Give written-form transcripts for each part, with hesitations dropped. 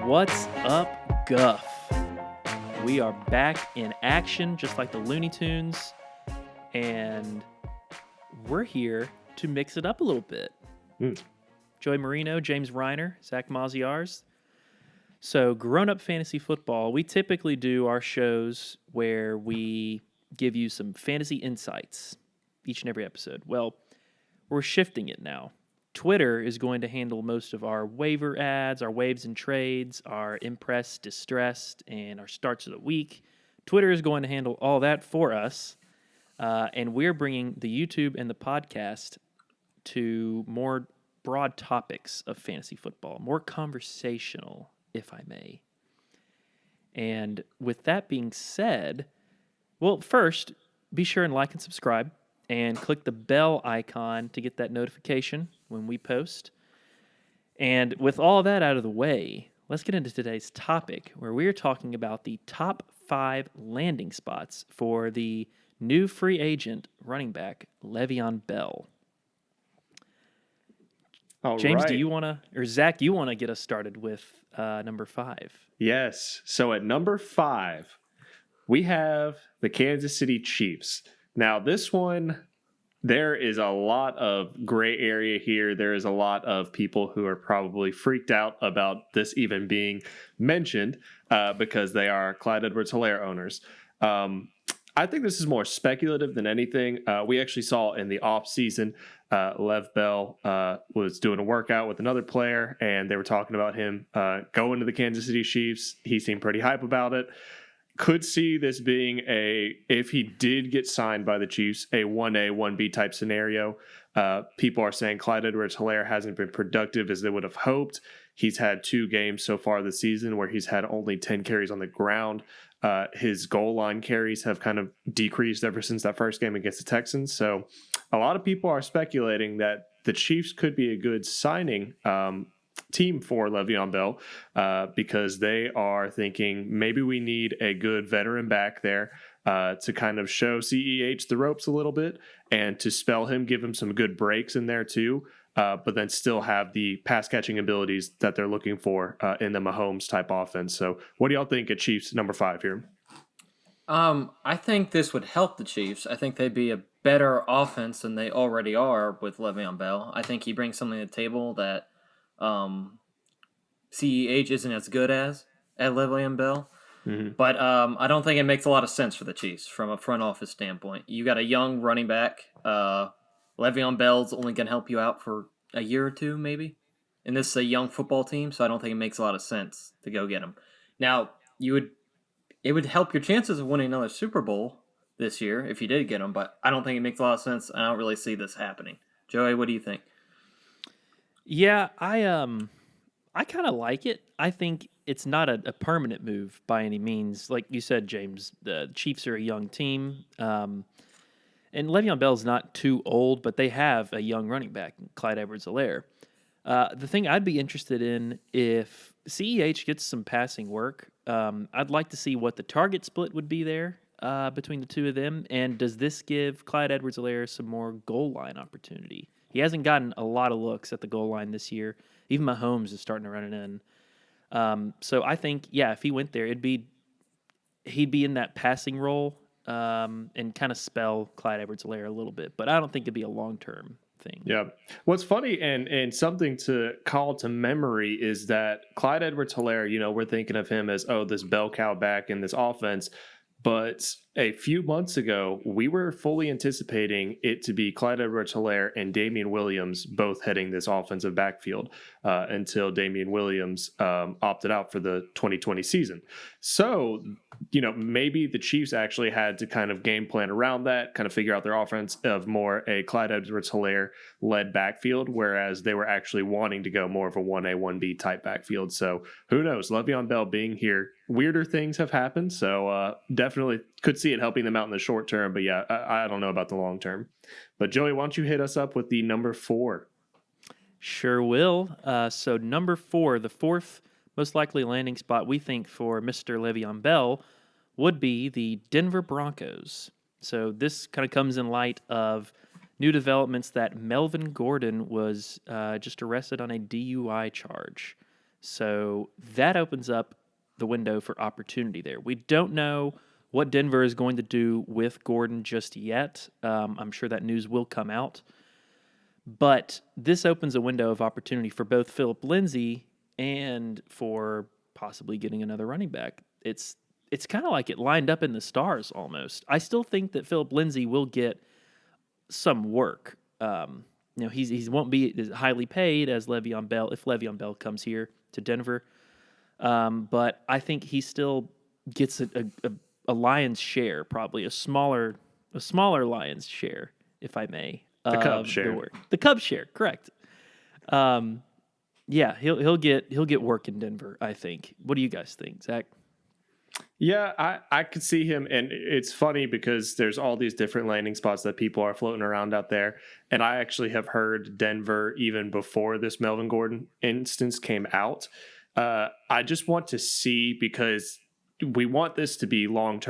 What's up, Guff? We are back in action, just like the Looney Tunes, and we're here to mix it up a little bit. Joey Marino, James Reiner, Zach Maziarz. So, grown-up fantasy football, we typically do our shows where we give you some fantasy insights each and every episode. Well, we're shifting it now. Twitter is going to handle most of our waiver ads, our waves and trades, our impressed, distressed, and our starts of the week. Twitter is going to handle all that for us, and we're bringing the YouTube and the podcast to more broad topics of fantasy football, more conversational, if I may. And with that being said, well, first, be sure and like and subscribe and click the bell icon to get that notification when we post. And with all that out of the way, let's get into today's topic, where we're talking about the top 5 landing spots for the new free agent running back, Le'Veon Bell. James, do you want to, or Zach, you want to get us started with number 5? Yes. So at number 5, we have the Kansas City Chiefs. Now, this one, there is a lot of gray area here. There is a lot of people who are probably freaked out about this even being mentioned because they are Clyde Edwards-Helaire owners. I think this is more speculative than anything. We actually saw in the offseason, Lev Bell was doing a workout with another player, and they were talking about him going to the Kansas City Chiefs. He seemed pretty hype about it. Could see this being if he did get signed by the Chiefs, a 1A, 1B type scenario. People are saying Clyde Edwards-Helaire hasn't been productive as they would have hoped. He's had 2 games so far this season where he's had only 10 carries on the ground. His goal line carries have kind of decreased ever since that first game against the Texans. So a lot of people are speculating that the Chiefs could be a good signing team for Le'Veon Bell because they are thinking maybe we need a good veteran back there to kind of show CEH the ropes a little bit and to spell him, give him some good breaks in there too, but then still have the pass catching abilities that they're looking for in the Mahomes type offense. So what do y'all think at Chiefs number 5 here? I think this would help the Chiefs. I think they'd be a better offense than they already are with Le'Veon Bell. I think he brings something to the table that CEH isn't as good at Le'Veon Bell. Mm-hmm. But I don't think it makes a lot of sense for the Chiefs from a front office standpoint. You got a young running back. Le'Veon Bell's only going to help you out for a year or two, maybe. And this is a young football team, so I don't think it makes a lot of sense to go get him. Now, it would help your chances of winning another Super Bowl this year if you did get him, but I don't think it makes a lot of sense. I don't really see this happening. Joey, what do you think? Yeah, I kind of like it. I think it's not a permanent move by any means. Like you said, James, the Chiefs are a young team. And Le'Veon Bell's not too old, but they have a young running back, Clyde Edwards-Helaire. The thing I'd be interested in, if CEH gets some passing work, I'd like to see what the target split would be there between the two of them. And does this give Clyde Edwards-Helaire some more goal line opportunity? He hasn't gotten a lot of looks at the goal line this year. Even Mahomes is starting to run it in. So I think, yeah, if he went there, he'd be in that passing role and kind of spell Clyde Edwards-Helaire a little bit. But I don't think it'd be a long-term thing. Yeah. What's funny and something to call to memory is that Clyde Edwards-Helaire, we're thinking of him as, this bell cow back in this offense. But a few months ago, we were fully anticipating it to be Clyde Edwards-Helaire and Damian Williams both heading this offensive backfield until Damian Williams opted out for the 2020 season. So, maybe the Chiefs actually had to kind of game plan around that, kind of figure out their offense of more a Clyde Edwards-Helaire led backfield, whereas they were actually wanting to go more of a 1A, 1B type backfield. So who knows? Le'Veon Bell being here, weirder things have happened. So definitely could see it helping them out in the short term. But yeah, I don't know about the long term. But Joey, why don't you hit us up with the number 4? Sure will. So number 4, the fourth most likely landing spot we think for Mr. Le'Veon Bell would be the Denver Broncos. So this kind of comes in light of new developments that Melvin Gordon was just arrested on a DUI charge. So that opens up the window for opportunity there. We don't know what Denver is going to do with Gordon just yet. I'm sure that news will come out. But this opens a window of opportunity for both Philip Lindsay and for possibly getting another running back. It's kind of like it lined up in the stars almost. I still think that Philip Lindsay will get some work. He won't be as highly paid as Le'Veon Bell if Le'Veon Bell comes here to Denver. But I think he still gets a lion's share, probably a smaller lion's share, if I may. The Cubs share. The Cubs share, correct. Yeah, he'll get work in Denver, I think. What do you guys think, Zach? Yeah, I could see him, and it's funny because there's all these different landing spots that people are floating around out there, and I actually have heard Denver even before this Melvin Gordon instance came out. I just want to see, because we want this to be long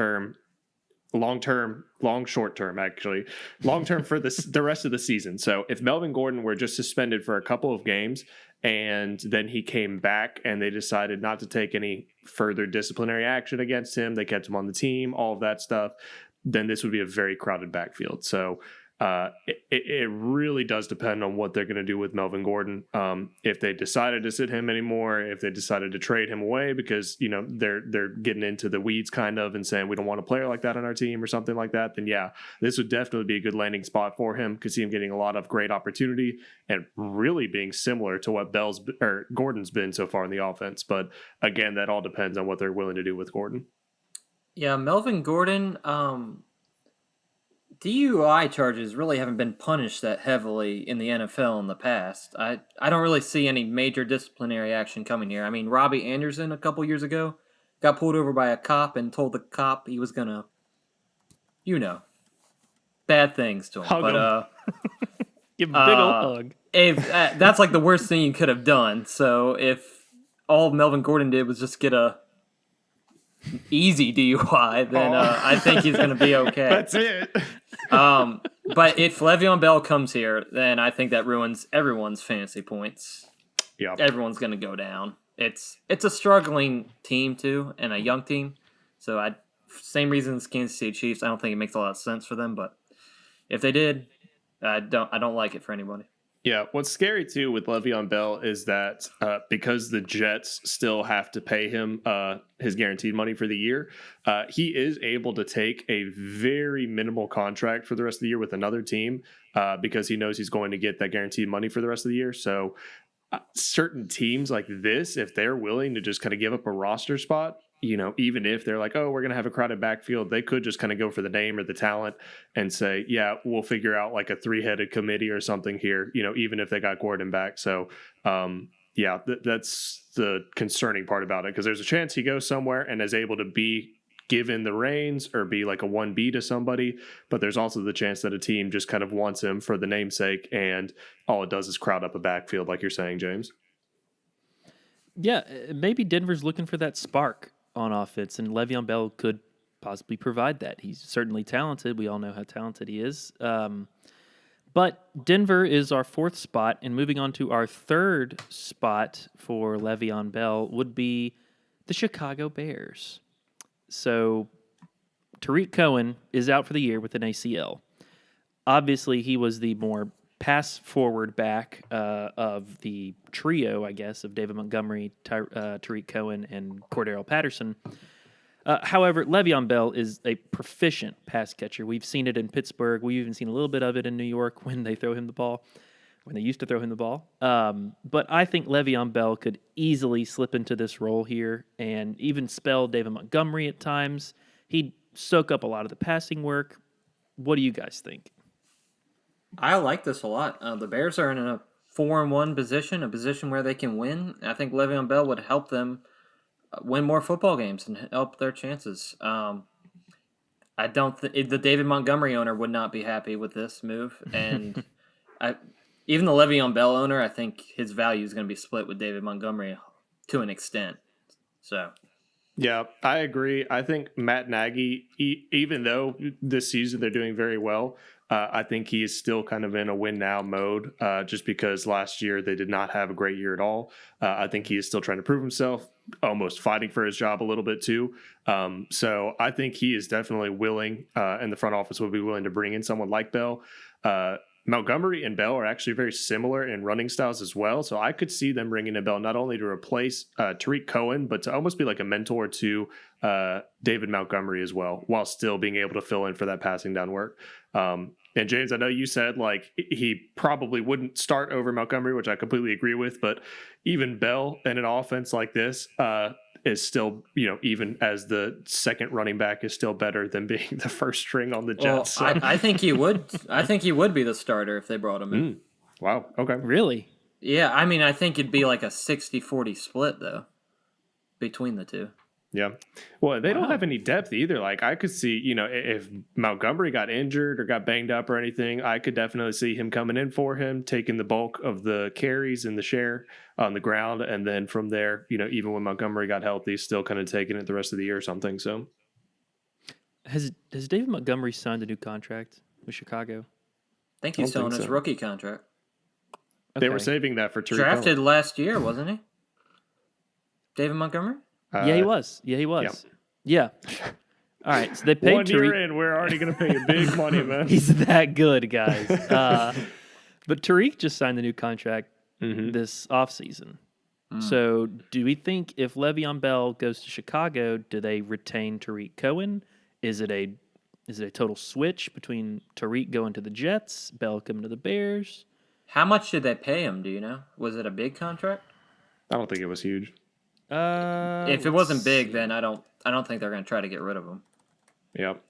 short term actually, long term for the rest of the season. So if Melvin Gordon were just suspended for a couple of games and then he came back and they decided not to take any further disciplinary action against him, they kept him on the team, all of that stuff, then this would be a very crowded backfield. So it really does depend on what they're going to do with Melvin Gordon. If they decided to sit him anymore, if they decided to trade him away because, they're getting into the weeds kind of and saying we don't want a player like that on our team or something like that, then yeah, this would definitely be a good landing spot for him. Could see him getting a lot of great opportunity and really being similar to what Gordon's been so far in the offense. But again, that all depends on what they're willing to do with Gordon. Yeah, Melvin Gordon, DUI charges really haven't been punished that heavily in the NFL in the past. I don't really see any major disciplinary action coming here. I mean, Robbie Anderson a couple years ago got pulled over by a cop and told the cop he was gonna, bad things to him. Give him a big old hug. If that's like the worst thing you could have done. So if all Melvin Gordon did was just get a easy DUI, then I think he's going to be okay. That's it. But if Le'Veon Bell comes here, then I think that ruins everyone's fantasy points. Yeah, everyone's going to go down. It's a struggling team too, and a young team. So same reason as Kansas City Chiefs. I don't think it makes a lot of sense for them, but if they did, I don't like it for anybody. Yeah, what's scary too with Le'Veon Bell is that because the Jets still have to pay him his guaranteed money for the year, he is able to take a very minimal contract for the rest of the year with another team because he knows he's going to get that guaranteed money for the rest of the year. So certain teams like this, if they're willing to just kind of give up a roster spot, even if they're like, oh, we're going to have a crowded backfield, they could just kind of go for the name or the talent and say, yeah, we'll figure out like a 3-headed committee or something here, even if they got Gordon back. So, that's the concerning part about it, because there's a chance he goes somewhere and is able to be given the reins or be like a 1B to somebody. But there's also the chance that a team just kind of wants him for the namesake and all it does is crowd up a backfield, like you're saying, James. Yeah, maybe Denver's looking for that spark on offense, and Le'Veon Bell could possibly provide that. He's certainly talented. We all know how talented he is. But Denver is our fourth spot, and moving on to our third spot for Le'Veon Bell would be the Chicago Bears. So Tariq Cohen is out for the year with an ACL. Obviously, he was the more pass-forward back of the trio, I guess, of David Montgomery, Tariq Cohen, and Cordero Patterson. However, Le'Veon Bell is a proficient pass catcher. We've seen it in Pittsburgh. We've even seen a little bit of it in New York when they used to throw him the ball. But I think Le'Veon Bell could easily slip into this role here and even spell David Montgomery at times. He'd soak up a lot of the passing work. What do you guys think? I like this a lot. The Bears are in a 4-1 position, a position where they can win. I think Le'Veon Bell would help them win more football games and help their chances. I don't the David Montgomery owner would not be happy with this move, and even the Le'Veon Bell owner, I think his value is going to be split with David Montgomery to an extent. So. Yeah, I agree. I think Matt Nagy, even though this season they're doing very well, I think he is still kind of in a win now mode, just because last year they did not have a great year at all. I think he is still trying to prove himself, almost fighting for his job a little bit too. So I think he is definitely willing, and the front office would be willing to bring in someone like Bell. Montgomery and Bell are actually very similar in running styles as well. So I could see them bringing in Bell not only to replace Tariq Cohen, but to almost be like a mentor to David Montgomery as well, while still being able to fill in for that passing down work. And James, I know you said like he probably wouldn't start over Montgomery, which I completely agree with, but even Bell in an offense like this is still, even as the second running back, is still better than being the first string on the Jets. Well, I think he would. I think he would be the starter if they brought him in. Wow. Okay. Really? Yeah, I mean, I think it'd be like a 60-40 split though between the two. Yeah. Well, they don't have any depth either. Like I could see, if Montgomery got injured or got banged up or anything, I could definitely see him coming in for him, taking the bulk of the carries and the share on the ground. And then from there, even when Montgomery got healthy, still kind of taking it the rest of the year or something. So has David Montgomery signed a new contract with Chicago? I think he's still on his rookie contract. Okay. They were saving that for Tariq Drafted Cohen. last year, wasn't he? David Montgomery? Yeah, he was. Yeah. All right, so they paid 1 year Tariq. in, we're already going to pay you big money, man. He's that good, guys. But Tariq just signed the new contract this offseason. So do we think if Le'Veon Bell goes to Chicago, do they retain Tariq Cohen? Is it a total switch between Tariq going to the Jets, Bell coming to the Bears? How much did they pay him? Do you know? Was it a big contract? I don't think it was huge. If it wasn't big, then I don't think they're going to try to get rid of him. Yep.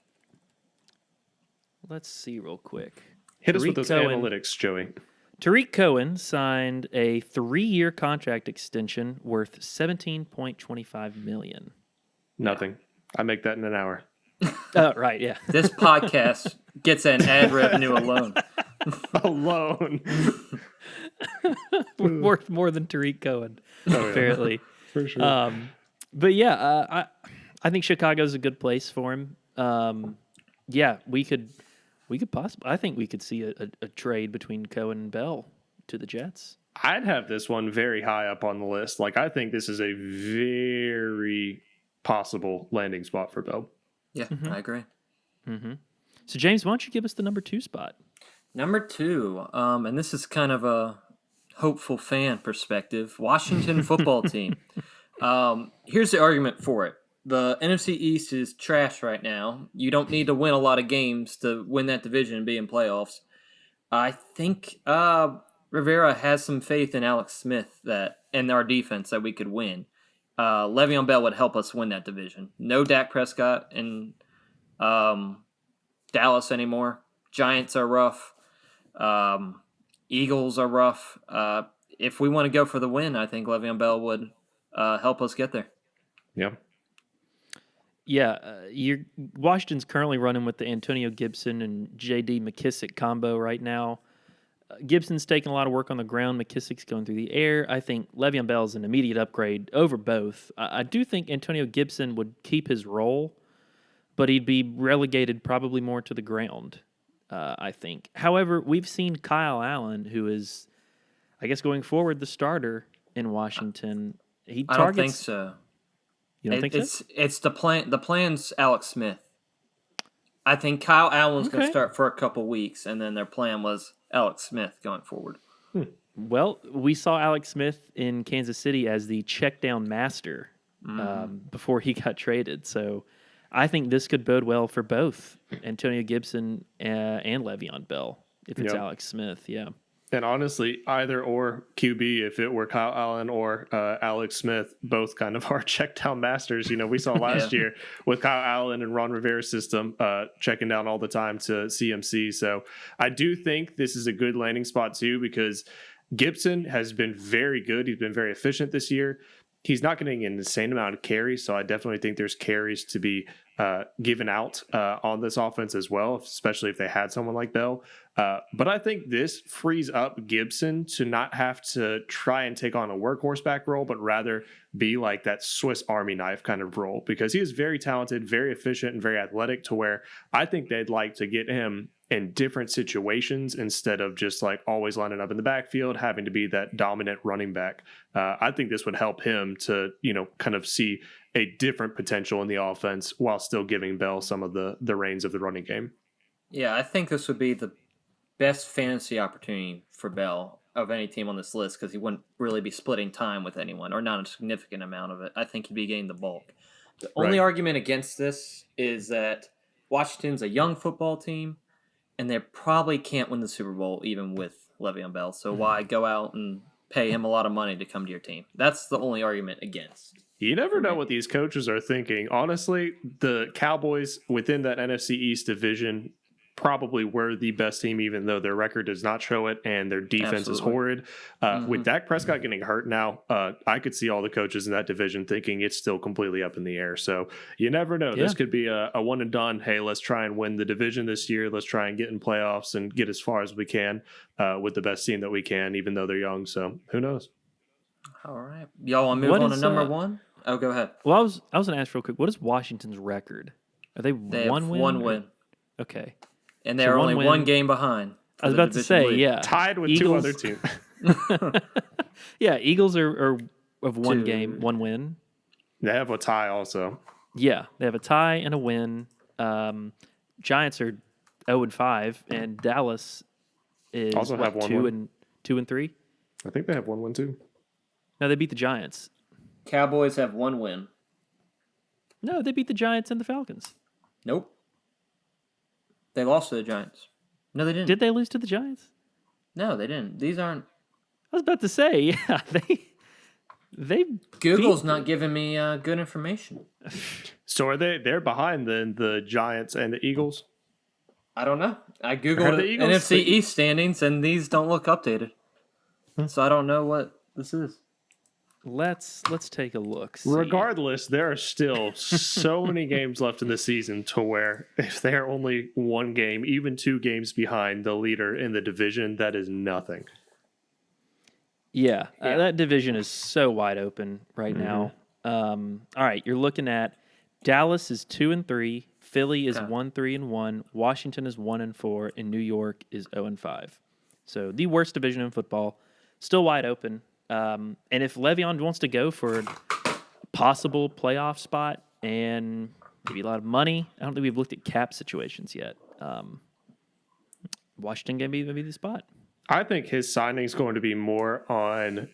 Let's see real quick. Hit us with those analytics, Joey. Tariq Cohen signed a 3-year contract extension worth $17.25 million. Nothing. I make that in an hour. Right, yeah. This podcast gets an ad revenue alone. Alone. Worth more than Tariq Cohen, apparently. For sure. But yeah, I think Chicago's a good place for him. Yeah, we could possibly. I think we could see a trade between Cohen and Bell to the Jets. I'd have this one very high up on the list. Like I think this is a very possible landing spot for Bell. Yeah, I agree. So James, why don't you give us the number 2 spot? Number 2, and this is kind of a hopeful fan perspective, Washington football team. Here's the argument for it. The NFC East is trash right now. You don't need to win a lot of games to win that division and be in playoffs. I think Rivera has some faith in Alex Smith and our defense that we could win. Le'Veon Bell would help us win that division. No Dak Prescott in Dallas anymore. Giants are rough. Eagles are rough. If we want to go for the win, I think Le'Veon Bell would help us get there. Yeah. Yeah, Washington's currently running with the Antonio Gibson and J.D. McKissick combo right now. Gibson's taking a lot of work on the ground. McKissick's going through the air. I think Le'Veon Bell's an immediate upgrade over both. I do think Antonio Gibson would keep his role, but he'd be relegated probably more to the ground, I think. However, we've seen Kyle Allen, who is, I guess, going forward, the starter in Washington. I don't think so. You don't think so? It's the plan. The plan's Alex Smith. I think Kyle Allen's going to start for a couple weeks, and then their plan was Alex Smith going forward. Well, we saw Alex Smith in Kansas City as the check down master before he got traded. So I think this could bode well for both Antonio Gibson and Le'Veon Bell if it's Alex Smith. Yeah. And honestly, either or QB, if it were Kyle Allen or Alex Smith, both kind of are check down masters. We saw last year with Kyle Allen and Ron Rivera's system checking down all the time to CMC. So I do think this is a good landing spot too, because Gibson has been very good. He's been very efficient this year. He's not getting an insane amount of carries, so I definitely think there's carries to be given out on this offense as well, especially if they had someone like Bell. But I think this frees up Gibson to not have to try and take on a workhorse back role, but rather be like that Swiss Army knife kind of role, because he is very talented, very efficient, and very athletic, to where I think they'd like to get him in different situations instead of just like always lining up in the backfield, having to be that dominant running back. I think this would help him to, kind of see a different potential in the offense while still giving Bell some of the reins of the running game. Yeah, I think this would be the best fantasy opportunity for Bell of any team on this list because he wouldn't really be splitting time with anyone or not a significant amount of it. I think he'd be getting the bulk. The only argument against this is that Washington's a young football team and they probably can't win the Super Bowl even with Le'Veon Bell. So why go out and pay him a lot of money to come to your team? That's the only argument against. You never know what these coaches are thinking. Honestly, the Cowboys within that NFC East division probably were the best team, even though their record does not show it and their defense is horrid. With Dak Prescott getting hurt now, I could see all the coaches in that division thinking it's still completely up in the air. So you never know. Yeah. This could be a one and done. Hey, let's try and win the division this year. Let's try and get in playoffs and get as far as we can with the best team that we can, even though they're young. So who knows? All right. Y'all want to move on to number one? Oh, go ahead. Well, I was going to ask real quick. What is Washington's record? Are they one win? One win. Okay. And they're only one game behind. I was about to say, yeah. Tied with two other teams. Yeah, Eagles are of one game, one win. They have a tie also. Yeah, they have a tie and a win. Giants are 0-5, and Dallas is also have 2-3. I think they have 1 win too. No, they beat the Giants. Cowboys have 1 win. No, they beat the Giants and the Falcons. Nope. They lost to the Giants. No, they didn't. Did they lose to the Giants? No, they didn't. These aren't. I was about to say, yeah, they. Google's not giving me good information. So are they? They're behind then the Giants and the Eagles. I don't know. I googled the NFC East standings, and these don't look updated. So I don't know what this is. Let's take a look. See. Regardless, there are still so many games left in the season to where if they're only 1 game, even 2 games behind the leader in the division, that is nothing. Yeah. That division is so wide open right now. All right, you're looking at Dallas is 2-3, Philly is 1-3-1, Washington is 1-4, and New York is 0-5. So the worst division in football, still wide open. And if Le'Veon wants to go for a possible playoff spot and maybe a lot of money, I don't think we've looked at cap situations yet. Washington can be maybe the spot. I think his signing is going to be more on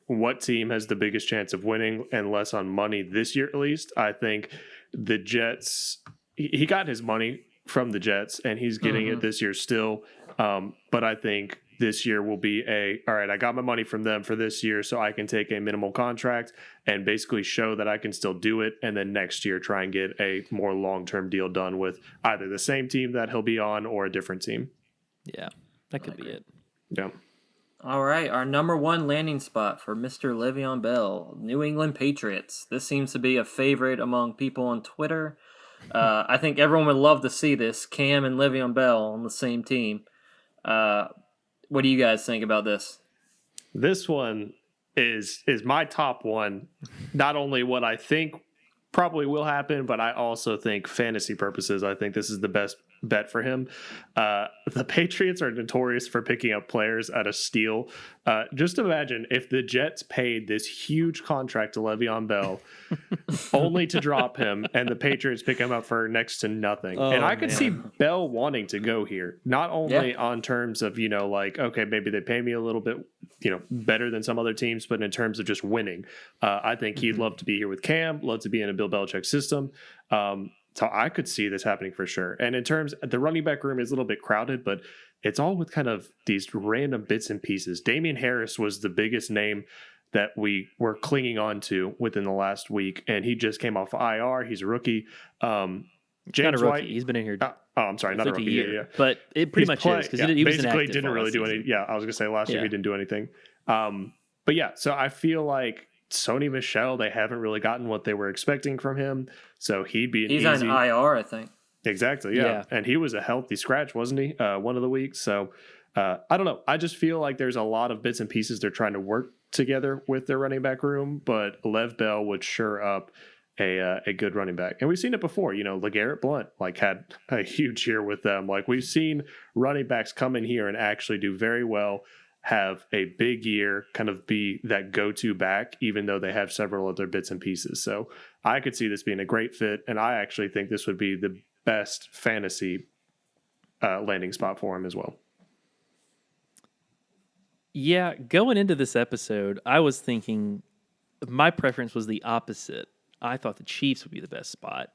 what team has the biggest chance of winning and less on money this year, at least. I think the Jets, he got his money from the Jets and he's getting it this year still. But I think this year will be all right, I got my money from them for this year, so I can take a minimal contract and basically show that I can still do it. And then next year, try and get a more long-term deal done with either the same team that he'll be on or a different team. Yeah, that could be it. Yeah. All right, our number 1 landing spot for Mr. Le'Veon Bell, New England Patriots. This seems to be a favorite among people on Twitter. I think everyone would love to see this, Cam and Le'Veon Bell on the same team. What do you guys think about this? This one is my top one. Not only what I think probably will happen, but I also think fantasy purposes, I think this is the best bet for him. The Patriots are notorious for picking up players at a steal. Just imagine if the Jets paid this huge contract to Le'Veon Bell only to drop him and the Patriots pick him up for next to nothing. And I could see Bell wanting to go here, not only on terms of, okay, maybe they pay me a little bit, better than some other teams, but in terms of just winning. I think he'd love to be here with Cam, love to be in a Bill Belichick system. So I could see this happening for sure. And in terms, the running back room is a little bit crowded, but it's all with kind of these random bits and pieces. Damian Harris was the biggest name that we were clinging on to within the last week, and he just came off IR. He's a rookie. James not a rookie. White, he's been in here. I'm sorry, not a rookie. Yeah. But it pretty much is because he was basically didn't really do any. Yeah, I was gonna say last year he didn't do anything. But yeah, so I feel like Sony Michel, they haven't really gotten what they were expecting from him, so he'd be he's on IR, I think. Exactly, yeah. And he was a healthy scratch, wasn't he? One of the weeks. So I don't know. I just feel like there's a lot of bits and pieces they're trying to work together with their running back room, but Lev Bell would sure up a good running back. And we've seen it before. LeGarrette Blount had a huge year with them. We've seen running backs come in here and actually do very well, have a big year, kind of be that go-to back, even though they have several other bits and pieces. So I could see this being a great fit, and I actually think this would be the best fantasy landing spot for him as well. Yeah, going into this episode, I was thinking my preference was the opposite. I thought the Chiefs would be the best spot,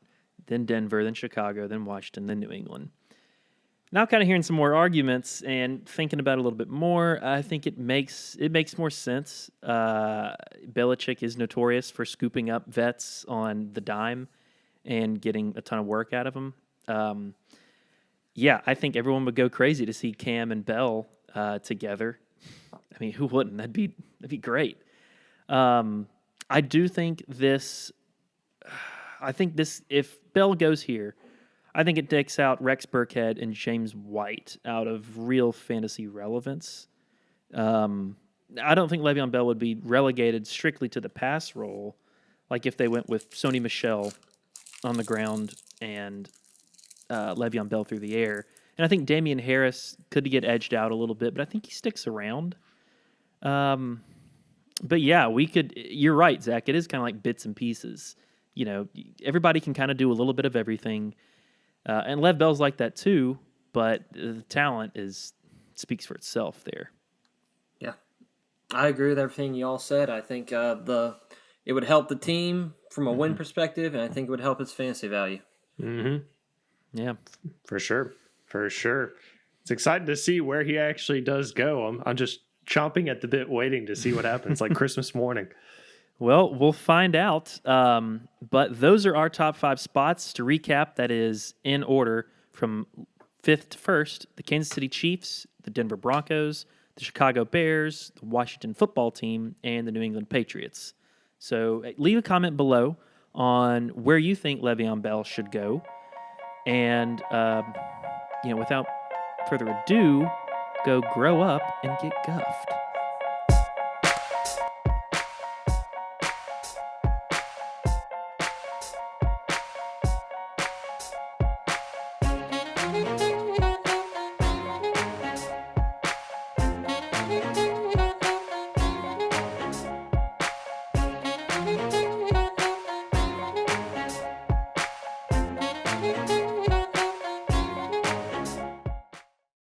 then Denver, then Chicago, then Washington, then New England. Now, kind of hearing some more arguments and thinking about it a little bit more, I think it makes more sense. Belichick is notorious for scooping up vets on the dime and getting a ton of work out of them. I think everyone would go crazy to see Cam and Bell together. I mean, who wouldn't? That'd be great. I do think this. If Bell goes here, I think it takes out Rex Burkhead and James White out of real fantasy relevance. I don't think Le'Veon Bell would be relegated strictly to the pass role, like if they went with Sony Michel on the ground and Le'Veon Bell through the air. And I think Damian Harris could get edged out a little bit, but I think he sticks around. But yeah, we could. You're right, Zach. It is kind of like bits and pieces. Everybody can kind of do a little bit of everything. And Lev Bell's like that too, but the talent speaks for itself there. Yeah, I agree with everything you all said. I think it would help the team from a win perspective, and I think it would help its fantasy value. Mm-hmm. Yeah, for sure. It's exciting to see where he actually does go. I'm just chomping at the bit, waiting to see what happens, like Christmas morning. Well, we'll find out. But those are our top 5 spots. To recap, that is in order from 5th to 1st, the Kansas City Chiefs, the Denver Broncos, the Chicago Bears, the Washington Football Team, and the New England Patriots. So leave a comment below on where you think Le'Veon Bell should go. And, without further ado, go grow up and get guffed.